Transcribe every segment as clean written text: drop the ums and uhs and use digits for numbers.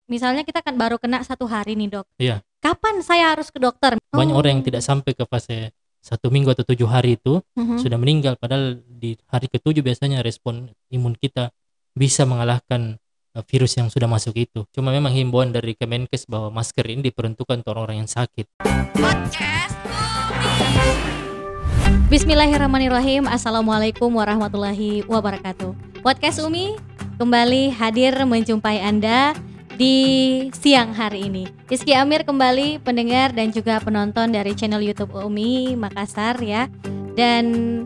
misalnya kita kan baru kena 1 hari nih dok. Iya. Kapan saya harus ke dokter? Banyak orang yang tidak sampai ke fase 1 minggu atau 7 hari itu sudah meninggal. Padahal di hari ke-7 biasanya respon imun kita bisa mengalahkan virus yang sudah masuk itu. Cuma memang himbauan dari Kemenkes bahwa masker ini diperuntukkan untuk orang-orang yang sakit. Bismillahirrahmanirrahim. Assalamualaikum warahmatullahi wabarakatuh. Podcast Umi kembali hadir menjumpai Anda di siang hari ini. Rizky Amir kembali pendengar dan juga penonton dari channel YouTube Umi Makassar ya. Dan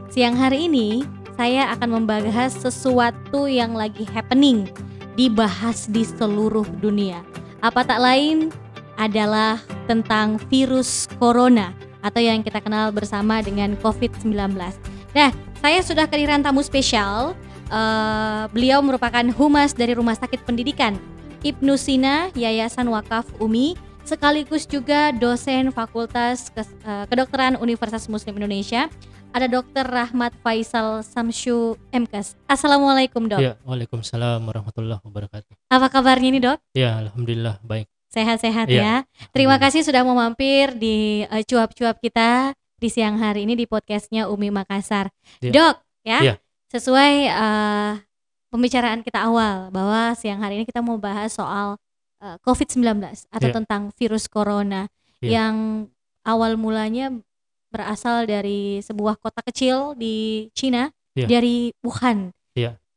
siang hari ini saya akan membahas sesuatu yang lagi happening, dibahas di seluruh dunia. Apa tak lain adalah tentang virus corona atau yang kita kenal bersama dengan COVID-19. Nah, saya sudah kehadiran tamu spesial. Beliau merupakan humas dari Rumah Sakit Pendidikan Ibnu Sina Yayasan Wakaf Umi, sekaligus juga dosen Fakultas Kedokteran Universitas Muslim Indonesia. Ada Dr. Rahmat Faisal Samsyu MKes. Assalamualaikum dok. Ya, waalaikumsalam warahmatullahi wabarakatuh. Apa kabarnya nih dok? Ya, alhamdulillah baik. Sehat-sehat ya. Terima kasih sudah mau mampir di cuap-cuap kita di siang hari ini di podcastnya Umi Makassar. Ya. Dok, ya, Ya. sesuai pembicaraan kita awal bahwa siang hari ini kita mau bahas soal COVID-19 atau tentang virus corona yang awal mulanya berasal dari sebuah kota kecil di Cina, dari Wuhan.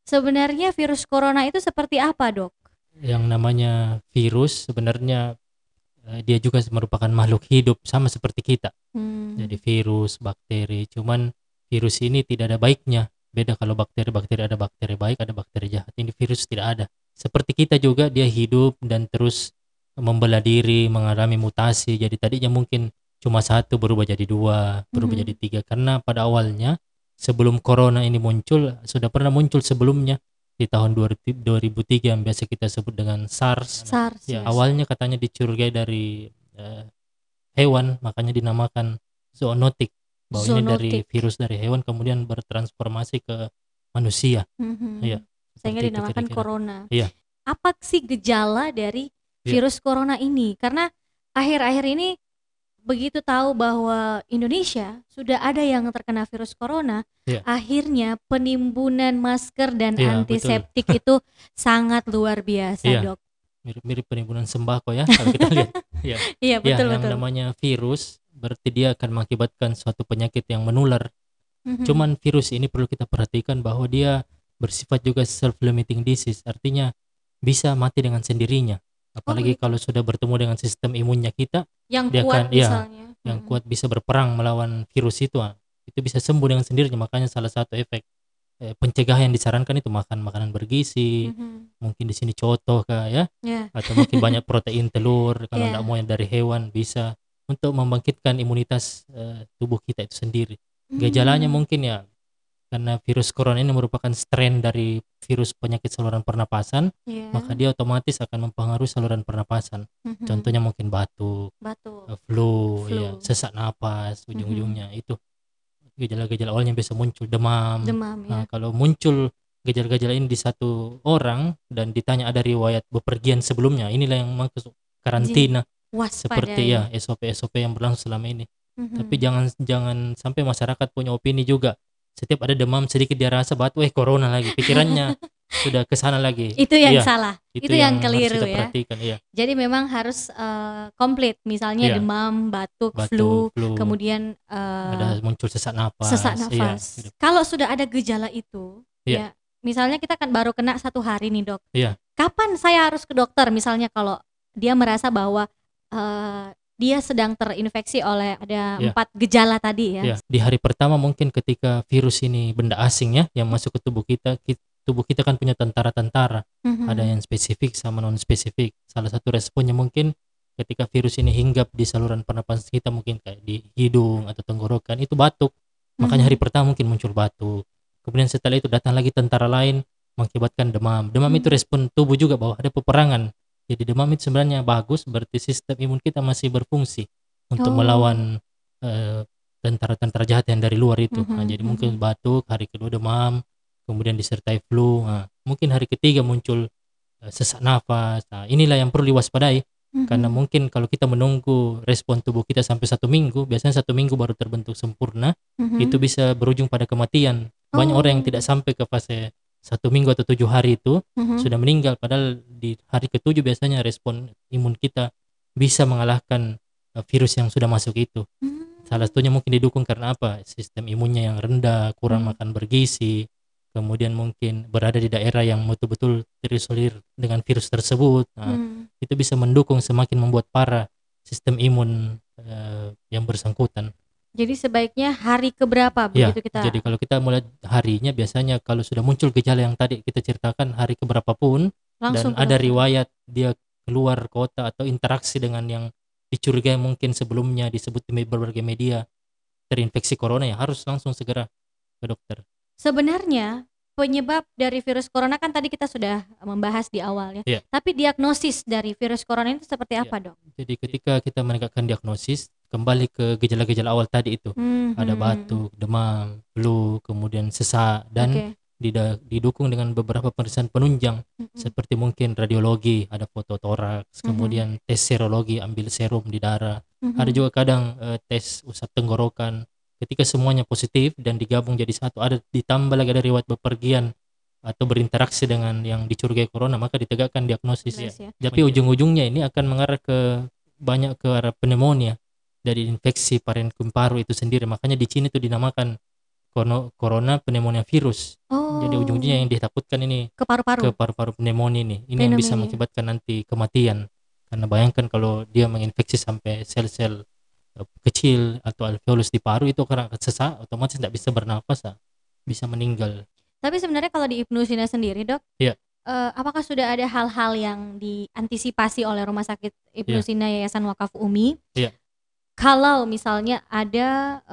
Sebenarnya virus corona itu seperti apa dok? Yang namanya virus sebenarnya dia juga merupakan makhluk hidup sama seperti kita. Jadi virus, bakteri, cuman virus ini tidak ada baiknya. Beda kalau bakteri ada bakteri baik, ada bakteri jahat. Ini virus tidak ada. Seperti kita juga, dia hidup dan terus membelah diri, mengalami mutasi. Jadi tadinya mungkin cuma 1 berubah jadi 2, berubah jadi 3. Karena pada awalnya sebelum corona ini muncul, sudah pernah muncul sebelumnya di tahun 2003 yang biasa kita sebut dengan SARS. Ya, awalnya katanya dicurigai dari hewan, makanya dinamakan zoonotik. Bahwa ini dari virus dari hewan kemudian bertransformasi ke manusia. Ya, sehingga dinamakan corona. Iya. Apa sih gejala dari virus corona ini? Karena akhir-akhir ini begitu tahu bahwa Indonesia sudah ada yang terkena virus corona, akhirnya penimbunan masker dan antiseptik itu sangat luar biasa, dok. Mirip-mirip penimbunan sembako ya kalau kita lihat. Iya, betul. Yang namanya virus berarti dia akan mengakibatkan suatu penyakit yang menular. Cuman virus ini perlu kita perhatikan bahwa dia bersifat juga self-limiting disease, artinya bisa mati dengan sendirinya. Apalagi kalau sudah bertemu dengan sistem imunnya kita, yang dia kuat akan misalnya, yang kuat bisa berperang melawan virus itu. Itu bisa sembuh dengan sendirinya. Makanya salah satu efek pencegahan yang disarankan itu makan makanan bergizi, mungkin di sini contoh atau mungkin banyak protein telur kalau tidak mau yang dari hewan, bisa untuk membangkitkan imunitas tubuh kita itu sendiri. Gejalanya mungkin ya karena virus corona ini merupakan strain dari virus penyakit saluran pernapasan, maka dia otomatis akan mempengaruhi saluran pernapasan. Contohnya mungkin batuk, flu. Ya, sesak napas, ujung-ujungnya itu gejala-gejala awalnya bisa muncul demam. Nah, kalau muncul gejala-gejala ini di satu orang dan ditanya ada riwayat bepergian sebelumnya, inilah yang masuk karantina. Seperti SOP-SOP yang berlangsung selama ini. Tapi jangan sampai masyarakat punya opini juga. Setiap ada demam sedikit dia rasa batuk, corona lagi. Pikirannya sudah ke sana lagi. Itu yang salah. Itu yang keliru ya. Jadi memang harus komplit. Misalnya demam, batuk, flu, kemudian ada muncul sesak napas. Kalau sudah ada gejala itu, misalnya kita kan baru kena 1 hari nih dok. Kapan saya harus ke dokter? Misalnya kalau dia merasa bahwa dia sedang terinfeksi oleh ada 4 gejala tadi ya. Di hari pertama mungkin ketika virus ini benda asing yang masuk ke tubuh kita kan punya tentara-tentara. Ada yang spesifik sama non spesifik. Salah satu responnya mungkin ketika virus ini hinggap di saluran pernapasan kita, mungkin kayak di hidung atau tenggorokan, itu batuk. Makanya hari pertama mungkin muncul batuk. Kemudian setelah itu datang lagi tentara lain mengakibatkan demam. Demam itu respon tubuh juga bahwa ada peperangan. Jadi demam itu sebenarnya bagus, berarti sistem imun kita masih berfungsi untuk melawan tentara-tentara jahat yang dari luar itu. Jadi mungkin batuk, hari kedua demam, kemudian disertai flu. Mungkin hari ketiga muncul sesak nafas. Nah, inilah yang perlu diwaspadai. Karena mungkin kalau kita menunggu respon tubuh kita sampai 1 minggu, biasanya 1 minggu baru terbentuk sempurna, itu bisa berujung pada kematian. Banyak orang yang tidak sampai ke fase 1 minggu atau 7 hari itu sudah meninggal. Padahal di hari ke-7 biasanya respon imun kita bisa mengalahkan virus yang sudah masuk itu. Salah satunya mungkin didukung karena apa? Sistem imunnya yang rendah, kurang makan bergizi, kemudian mungkin berada di daerah yang betul-betul terisolir dengan virus tersebut. Nah, itu bisa mendukung semakin membuat parah sistem imun yang bersangkutan. Jadi sebaiknya hari keberapa Ya, begitu kita? jadi kalau kita mulai harinya biasanya kalau sudah muncul gejala yang tadi kita ceritakan hari keberapa pun Langsung dan ada riwayat dia keluar kota atau interaksi dengan yang dicurigai mungkin sebelumnya disebut di berbagai media terinfeksi corona, ya harus langsung segera ke dokter. Sebenarnya penyebab dari virus corona kan tadi kita sudah membahas di awal ya. Ya. Tapi diagnosis dari virus corona itu seperti apa, Dok? Jadi ketika kita menegakkan diagnosis, kembali ke gejala-gejala awal tadi itu. Ada batuk, demam, flu, kemudian sesak, dan didukung dengan beberapa pemeriksaan penunjang seperti mungkin radiologi, ada foto toraks, kemudian tes serologi, ambil serum di darah. Ada juga kadang tes usap tenggorokan. Ketika semuanya positif dan digabung jadi satu, ada ditambah lagi ada riwayat bepergian atau berinteraksi dengan yang dicurigai corona, maka ditegakkan diagnosis ya. Tapi ujung-ujungnya ini akan mengarah banyak ke arah pneumonia dari infeksi parenkum paru itu sendiri. Makanya di Cina itu dinamakan corona pneumonia virus. Jadi ujung-ujungnya yang ditakutkan ini ke paru-paru. Ke paru-paru pneumonia ini. Ini yang bisa mengakibatkan nanti kematian. Karena bayangkan kalau dia menginfeksi sampai sel-sel kecil atau alveolus di paru, itu karena sesak otomatis tidak bisa bernafas, bisa meninggal. Tapi sebenarnya kalau di Ibnu Sina sendiri, Dok, apakah sudah ada hal-hal yang diantisipasi oleh Rumah Sakit Ibnu Sina Yayasan Wakaf Umi? Kalau misalnya ada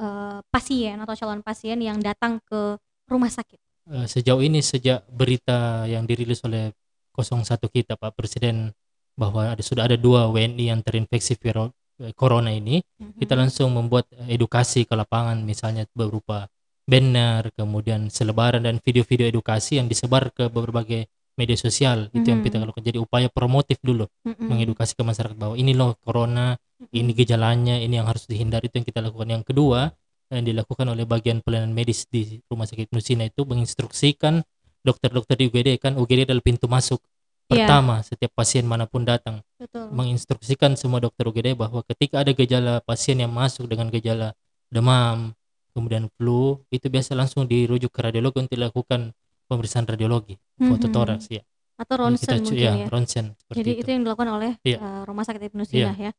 pasien atau calon pasien yang datang ke rumah sakit? Sejauh ini sejak berita yang dirilis oleh 01 kita Pak Presiden bahwa sudah ada 2 WNI yang terinfeksi virus corona ini, kita langsung membuat edukasi ke lapangan, misalnya berupa banner, kemudian selebaran dan video-video edukasi yang disebar ke berbagai media sosial. Itu yang kita lakukan, jadi upaya promotif dulu, mengedukasi ke masyarakat bahwa ini loh corona, ini gejalanya, ini yang harus dihindari. Itu yang kita lakukan. Yang kedua yang dilakukan oleh bagian pelayanan medis di Rumah Sakit Ibnu Sina itu menginstruksikan dokter-dokter di UGD, kan UGD adalah pintu masuk pertama setiap pasien manapun datang. Betul. Menginstruksikan semua dokter UGD bahwa ketika ada gejala pasien yang masuk dengan gejala demam, kemudian flu, itu biasa langsung dirujuk ke radiologi untuk dilakukan pemeriksaan radiologi, foto toraks atau ronsen mungkin ronsen. Jadi itu yang dilakukan oleh Rumah Sakit Ibnu Sina ya.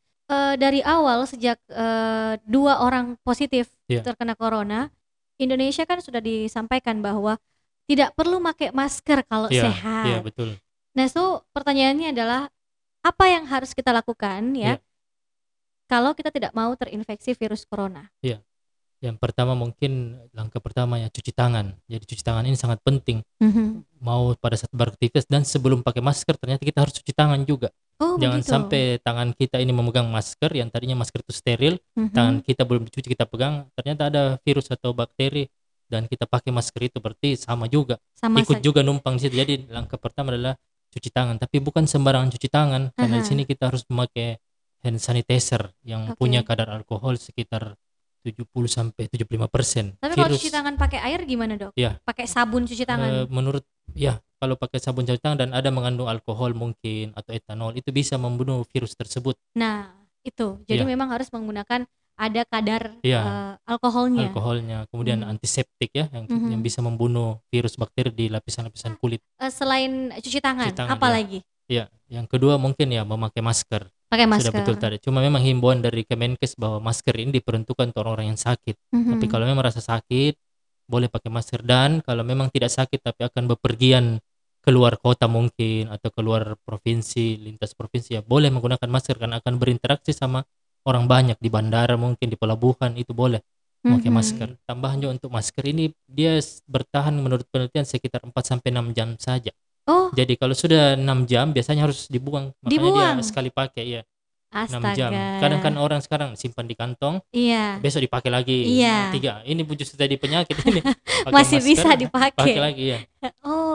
Dari awal sejak 2 orang positif terkena corona, Indonesia kan sudah disampaikan bahwa tidak perlu pakai masker kalau sehat. Iya, betul. Nah, pertanyaannya adalah apa yang harus kita lakukan kalau kita tidak mau terinfeksi virus corona? Iya. Yang pertama mungkin langkah pertama cuci tangan. Jadi cuci tangan ini sangat penting. Mau pada saat beraktivitas dan sebelum pakai masker, ternyata kita harus cuci tangan juga. Jangan sampai tangan kita ini memegang masker yang tadinya masker itu steril, tangan kita belum dicuci kita pegang, ternyata ada virus atau bakteri dan kita pakai masker itu, berarti sama juga. Ikut juga numpang di situ. Jadi langkah pertama adalah cuci tangan, tapi bukan sembarangan cuci tangan, karena di sini kita harus memakai hand sanitizer yang punya kadar alkohol sekitar 70-75%. Tapi kalau cuci tangan pakai air gimana, Dok? Pakai sabun cuci tangan? Menurut kalau pakai sabun cuci tangan dan ada mengandung alkohol mungkin atau etanol, itu bisa membunuh virus tersebut. Nah, itu. Jadi memang harus menggunakan ada kadar alkoholnya. Kemudian antiseptik yang bisa membunuh virus bakteri di lapisan-lapisan kulit. Selain cuci tangan apa lagi? Yang kedua mungkin memakai masker. Pakai masker. Sudah betul tadi. Cuma memang himbauan dari Kemenkes bahwa masker ini diperuntukkan untuk orang-orang yang sakit. Tapi kalau memang merasa sakit, boleh pakai masker. Dan kalau memang tidak sakit tapi akan bepergian keluar kota mungkin atau keluar provinsi, lintas provinsi, boleh menggunakan masker karena akan berinteraksi sama orang banyak di bandara, mungkin di pelabuhan, itu boleh pakai masker. Tambahan juga untuk masker ini, dia bertahan menurut penelitian sekitar 4-6 jam saja. Jadi kalau sudah 6 jam biasanya harus dibuang. Makanya dia sekali pakai 6 jam. Kadang kan orang sekarang simpan di kantong, besok dipakai lagi 3. Ini justru tadi penyakit ini. Masih masker, bisa dipakai. Pakai lagi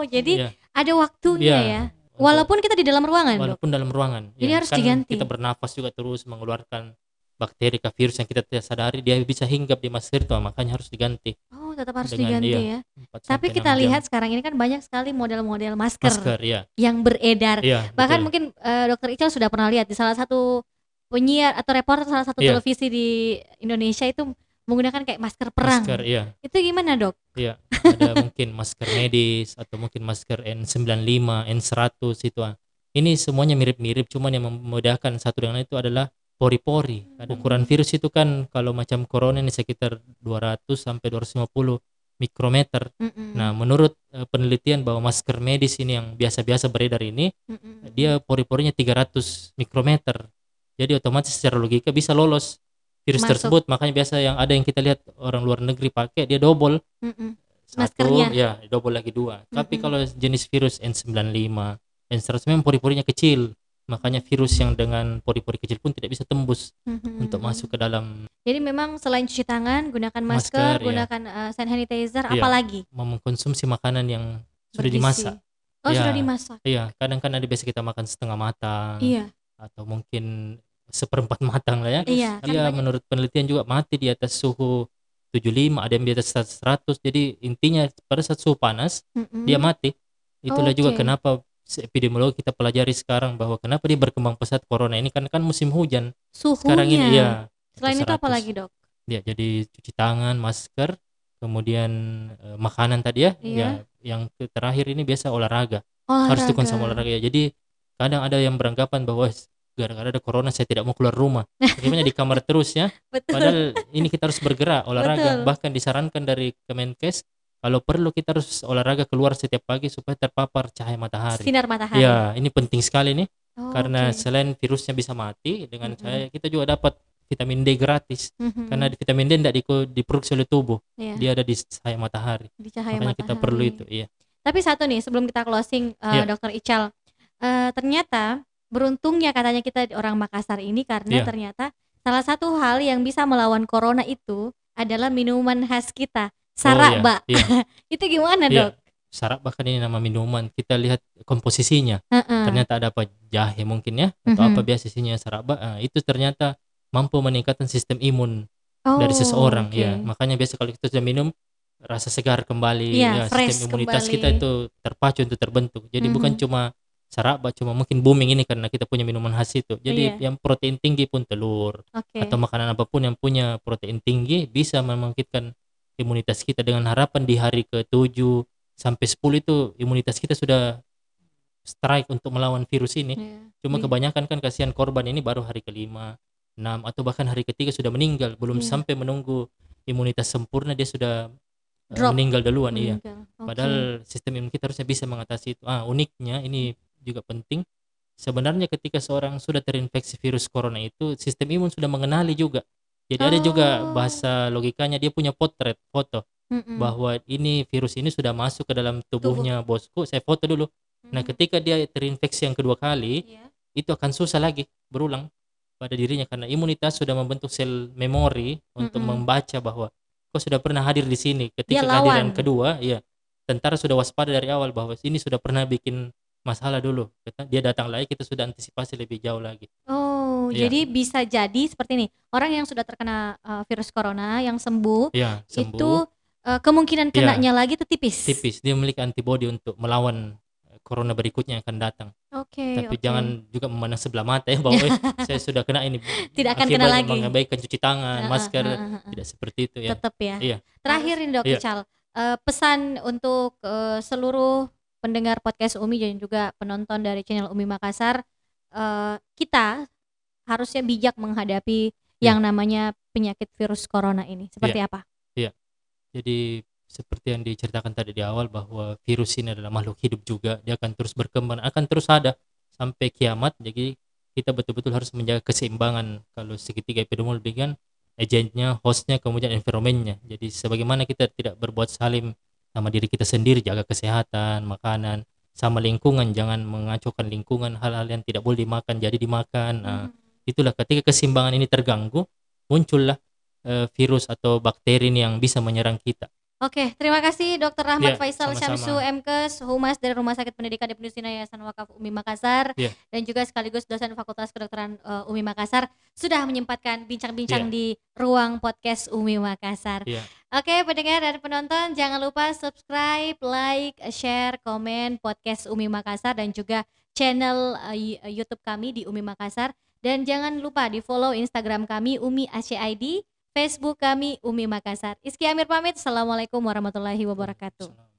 jadi ada waktunya ya. Walaupun kita di dalam ruangan, Dok? Walaupun dalam ruangan. Jadi ya, harus kan diganti. Kita bernafas juga terus mengeluarkan bakteri ke virus yang kita tidak sadari, dia bisa hinggap di masker itu, makanya harus diganti. Oh, tetap harus diganti ya. 4 Tapi sampai kita 6 jam. lihat sekarang ini kan banyak sekali model-model masker ya. yang beredar. Iya, Bahkan betul. mungkin Dokter Ical sudah pernah lihat di salah satu penyiar atau reporter salah satu Iya. televisi di Indonesia itu menggunakan kayak masker perang. Masker, iya. Itu gimana, Dok? Iya, ada mungkin masker medis atau mungkin masker N95, N100 itu. Ini semuanya mirip-mirip, cuman yang membedakan satu dengan itu adalah pori-pori. Ukuran virus itu kan kalau macam corona ini sekitar 200 sampai 250 mikrometer. Nah, menurut penelitian bahwa masker medis ini yang biasa-biasa beredar ini, dia pori-porinya 300 mikrometer. Jadi otomatis secara logika bisa lolos virus tersebut. Makanya biasa yang ada yang kita lihat orang luar negeri pakai, dia double. Satu, maskernya. ya double lagi 2. Tapi kalau jenis virus N95, N100 memang pori-porinya kecil. Makanya virus yang dengan pori-pori kecil pun tidak bisa tembus untuk masuk ke dalam. Jadi memang selain cuci tangan, gunakan masker, gunakan hand sanitizer, apalagi? Mengkonsumsi makanan yang sudah dimasak. Oh, sudah dimasak. Iya, kadang kan ada biasa kita makan setengah matang. Iya. Atau mungkin seperempat matang lah ya. Iya, menurut penelitian juga mati di atas suhu 75, ada yang di atas 100. Jadi intinya pada saat suhu panas dia mati. Itulah juga kenapa epidemiologi kita pelajari sekarang bahwa kenapa dia berkembang pesat corona ini, kan musim hujan. Suhunya. Sekarang ini ya. Selain itu apa lagi, Dok? Ya, jadi cuci tangan, masker, kemudian makanan tadi ya. Ya, yang terakhir ini biasa olahraga. Harus dikonsumsi olahraga ya. Jadi kadang ada yang beranggapan bahwa gara-gara ada corona saya tidak mau keluar rumah. Bagaimana di kamar terus ya. Padahal ini kita harus bergerak, olahraga. Bahkan disarankan dari Kemenkes, kalau perlu kita harus olahraga keluar setiap pagi supaya terpapar cahaya matahari. Sinar matahari. Ya, ini penting sekali nih. Karena selain virusnya bisa mati dengan cahaya, kita juga dapat vitamin D gratis. Karena vitamin D tidak diproduksi oleh tubuh. Dia ada di cahaya matahari. Makanya kita perlu itu, iya. Tapi satu nih, sebelum kita closing, Dokter Ical, ternyata beruntungnya katanya kita orang Makassar ini karena ternyata salah satu hal yang bisa melawan corona itu adalah minuman khas kita, saraba. Itu gimana, Dok? Saraba kan ini nama minuman. Kita lihat komposisinya. Ternyata ada apa, jahe mungkin ya, atau apa biasa isinya saraba. Itu ternyata mampu meningkatkan sistem imun dari seseorang. Ya, makanya biasa kalau kita sudah minum rasa segar kembali, sistem imunitas kita itu terpacu untuk terbentuk. Jadi bukan cuma saraba, cuma mungkin booming ini karena kita punya minuman khas itu. Jadi yang protein tinggi pun telur atau makanan apapun yang punya protein tinggi bisa membangkitkan imunitas kita, dengan harapan di hari ke-7 sampai 10 itu imunitas kita sudah strike untuk melawan virus ini. Cuma kebanyakan kan kasihan korban ini baru hari ke-5, 6 atau bahkan hari ke-3 sudah meninggal, belum sampai menunggu imunitas sempurna dia sudah meninggal duluan. Iya. Padahal sistem imun kita harusnya bisa mengatasi itu. Uniknya ini juga penting. Sebenarnya ketika seorang sudah terinfeksi virus corona itu, sistem imun sudah mengenali juga. Jadi ada juga bahasa logikanya, dia punya potret foto bahwa ini virus ini sudah masuk ke dalam tubuhnya bosku, saya foto dulu. Nah, ketika dia terinfeksi yang kedua kali, itu akan susah lagi berulang pada dirinya karena imunitas sudah membentuk sel memori untuk membaca bahwa kok sudah pernah hadir di sini. Ketika kehadiran kedua, tentara sudah waspada dari awal bahwa ini sudah pernah bikin masalah dulu. Dia datang lagi, kita sudah antisipasi lebih jauh lagi. Jadi bisa jadi seperti ini, orang yang sudah terkena virus corona yang sembuh, itu kemungkinan kenanya lagi itu tipis. Dia memiliki antibodi untuk melawan corona berikutnya yang akan datang. Tapi jangan juga memandang sebelah mata ya bahwa saya sudah kena ini. Tidak akan kena lagi. Mengabaikan cuci tangan, masker, tidak seperti itu ya. Tetap ya. Terakhir ini Dok Ical, pesan untuk seluruh pendengar podcast Umi dan juga penonton dari channel Umi Makassar, kita harusnya bijak menghadapi yang namanya penyakit virus corona ini. Seperti apa? Jadi seperti yang diceritakan tadi di awal bahwa virus ini adalah makhluk hidup juga, dia akan terus berkembang, akan terus ada sampai kiamat. Jadi kita betul-betul harus menjaga keseimbangan. Kalau segitiga epidemiologi kan agentnya, hostnya, kemudian environmentnya. Jadi sebagaimana kita tidak berbuat salim sama diri kita sendiri, jaga kesehatan, makanan, sama lingkungan, jangan mengacaukan lingkungan, hal-hal yang tidak boleh dimakan jadi dimakan. Itulah ketika keseimbangan ini terganggu, muncullah virus atau bakteri ini yang bisa menyerang kita. Oke, terima kasih Dr. Rahmat Faisal sama-sama. Syamsu MKes, Humas dari Rumah Sakit Pendidikan Ibnu Sina Yayasan Wakaf UMI Makassar, dan juga sekaligus dosen Fakultas Kedokteran UMI Makassar sudah menyempatkan bincang-bincang di ruang podcast UMI Makassar. Oke, pendengar dan penonton, jangan lupa subscribe, like, share, komen podcast UMI Makassar dan juga channel YouTube kami di UMI Makassar, dan jangan lupa di follow Instagram kami UMI ACID, Facebook kami UMI Makassar. Izky Amir pamit. Assalamualaikum warahmatullahi wabarakatuh.